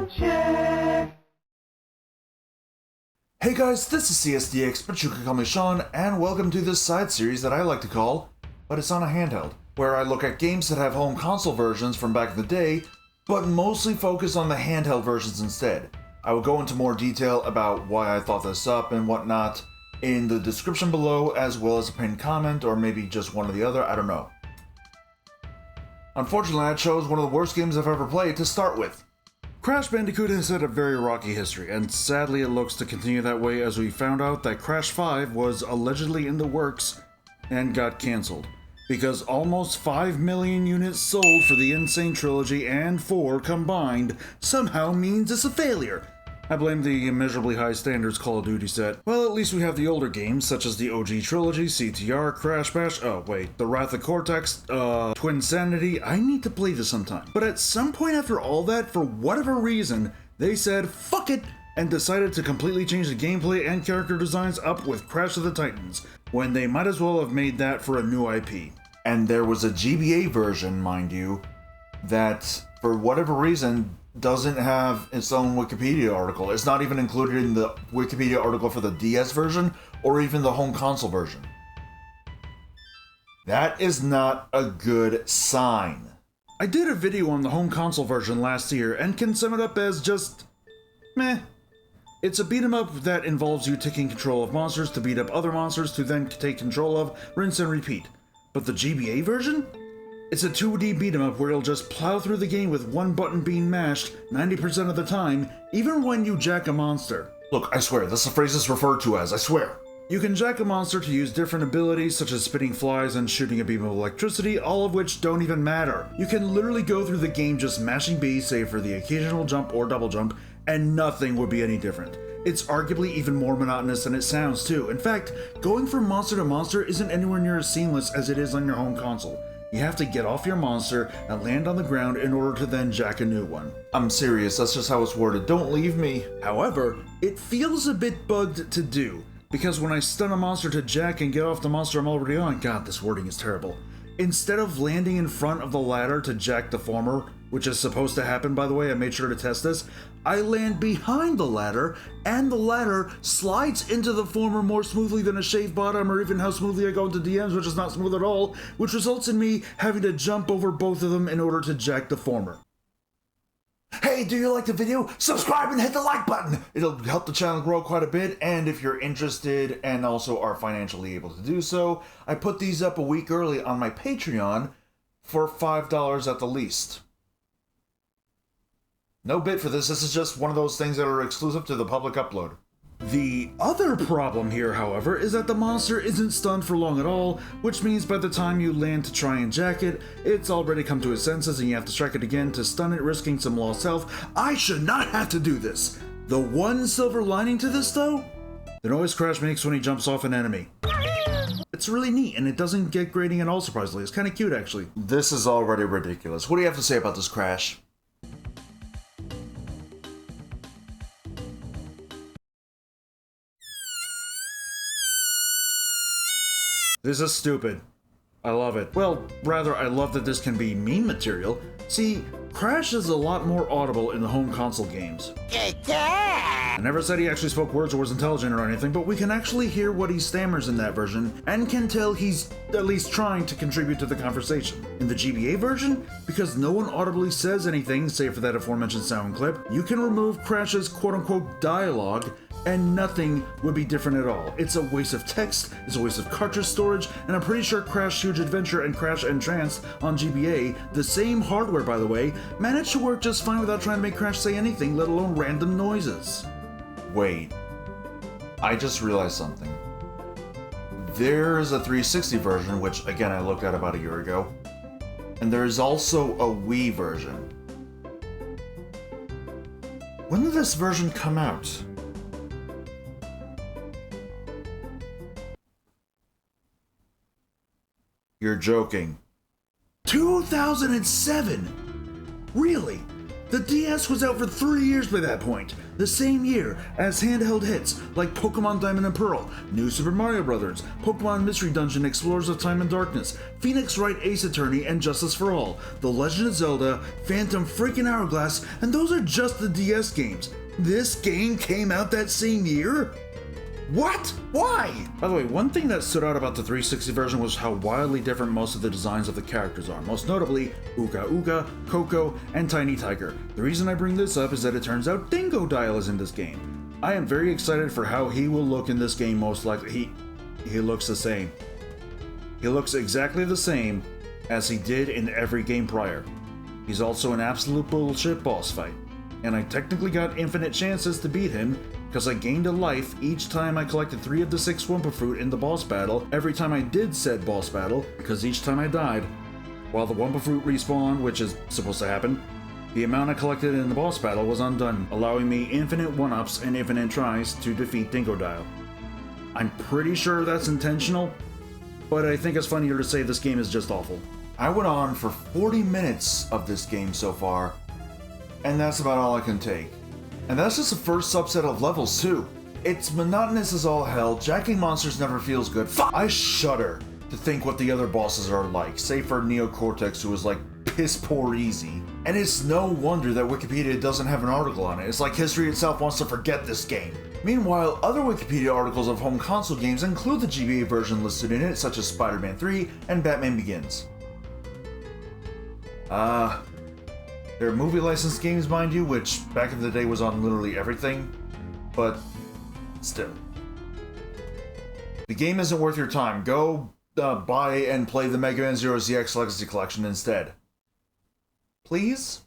Check. Hey guys, this is CSDX, but you can call me Sean, and welcome to this side series that I like to call, but it's on a handheld, where I look at games that have home console versions from back in the day, but mostly focus on the handheld versions instead. I will go into more detail about why I thought this up and whatnot in the description below, as well as a pinned comment, or maybe just one or the other, I don't know. Unfortunately, I chose one of the worst games I've ever played to start with. Crash Bandicoot has had a very rocky history, and sadly it looks to continue that way as we found out that Crash 5 was allegedly in the works and got cancelled, because almost 5 million units sold for the Insane Trilogy and 4 combined somehow means it's a failure. I blame the immeasurably high standards Call of Duty set. Well, at least we have the older games, such as the OG Trilogy, CTR, Crash Bash, the Wrath of Cortex, Twin Sanity. I need to play this sometime. But at some point after all that, for whatever reason, they said, fuck it, and decided to completely change the gameplay and character designs up with Crash of the Titans, when they might as well have made that for a new IP. And there was a GBA version, mind you, that, for whatever reason, doesn't have its own Wikipedia article. It's not even included in the Wikipedia article for the DS version, or even the home console version. That is not a good sign. I did a video on the home console version last year, and can sum it up as just meh. It's a beat 'em up that involves you taking control of monsters to beat up other monsters to then take control of, rinse and repeat. But the GBA version? It's a 2D beat 'em up where you'll just plow through the game with one button being mashed 90% of the time, even when you jack a monster. Look, I swear, this is the phrase it's referred to as, I swear. You can jack a monster to use different abilities such as spitting flies and shooting a beam of electricity, all of which don't even matter. You can literally go through the game just mashing B, save for the occasional jump or double jump, and nothing would be any different. It's arguably even more monotonous than it sounds too. In fact, going from monster to monster isn't anywhere near as seamless as it is on your home console. You have to get off your monster and land on the ground in order to then jack a new one. I'm serious, that's just how it's worded. Don't leave me. However, it feels a bit bugged to do, because when I stun a monster to jack and get off the monster I'm already on, God, this wording is terrible. Instead of landing in front of the ladder to jack the former, which is supposed to happen by the way, I made sure to test this, I land behind the ladder, and the ladder slides into the former more smoothly than a shaved bottom, or even how smoothly I go into DMs, which is not smooth at all, which results in me having to jump over both of them in order to jack the former. Hey, do you like the video? Subscribe and hit the like button! It'll help the channel grow quite a bit, and if you're interested and also are financially able to do so, I put these up a week early on my Patreon for $5 at the least. No bid for this is just one of those things that are exclusive to the public upload. The other problem here, however, is that the monster isn't stunned for long at all, which means by the time you land to try and jack it, it's already come to its senses and you have to strike it again to stun it, risking some lost health. I should not have to do this! The one silver lining to this, though? The noise Crash makes when he jumps off an enemy. It's really neat, and it doesn't get grating at all, surprisingly. It's kind of cute, actually. This is already ridiculous. What do you have to say about this, Crash? This is stupid. I love it. Well, rather, I love that this can be meme material. See, Crash is a lot more audible in the home console games. I never said he actually spoke words or was intelligent or anything, but we can actually hear what he stammers in that version, and can tell he's at least trying to contribute to the conversation. In the GBA version, because no one audibly says anything, save for that aforementioned sound clip, you can remove Crash's quote-unquote dialogue, and nothing would be different at all. It's a waste of text, it's a waste of cartridge storage, and I'm pretty sure Crash Huge Adventure and Crash Entranced on GBA, the same hardware by the way, managed to work just fine without trying to make Crash say anything, let alone random noises. Wait, I just realized something. There's a 360 version, which again I looked at about a year ago, and there's also a Wii version. When did this version come out? You're joking. 2007? Really? The DS was out for 3 years by that point, the same year as handheld hits like Pokemon Diamond and Pearl, New Super Mario Bros., Pokemon Mystery Dungeon Explorers of Time and Darkness, Phoenix Wright Ace Attorney and Justice for All, The Legend of Zelda, Phantom freaking Hourglass, and those are just the DS games. This game came out that same year? What? Why? By the way, one thing that stood out about the 360 version was how wildly different most of the designs of the characters are, most notably Uga Uga, Coco, and Tiny Tiger. The reason I bring this up is that it turns out Dingodile is in this game. I am very excited for how he will look in this game. Most likely, he looks the same. He looks exactly the same as he did in every game prior. He's also an absolute bullshit boss fight, and I technically got infinite chances to beat him, because I gained a life each time I collected 3 of the 6 Wumpa Fruit in the boss battle, every time I did said boss battle, because each time I died, while the Wumpa Fruit respawned, which is supposed to happen, the amount I collected in the boss battle was undone, allowing me infinite 1-ups and infinite tries to defeat Dingodile. I'm pretty sure that's intentional, but I think it's funnier to say this game is just awful. I went on for 40 minutes of this game so far, and that's about all I can take. And that's just the first subset of levels too. It's monotonous as all hell, jacking monsters never feels good. I shudder to think what the other bosses are like, save for Neocortex, who is like piss poor easy. And it's no wonder that Wikipedia doesn't have an article on it. It's like history itself wants to forget this game. Meanwhile, other Wikipedia articles of home console games include the GBA version listed in it, such as Spider-Man 3 and Batman Begins. They're movie licensed games, mind you, which back in the day was on literally everything, but still. The game isn't worth your time. Go buy and play the Mega Man Zero ZX Legacy Collection instead. Please?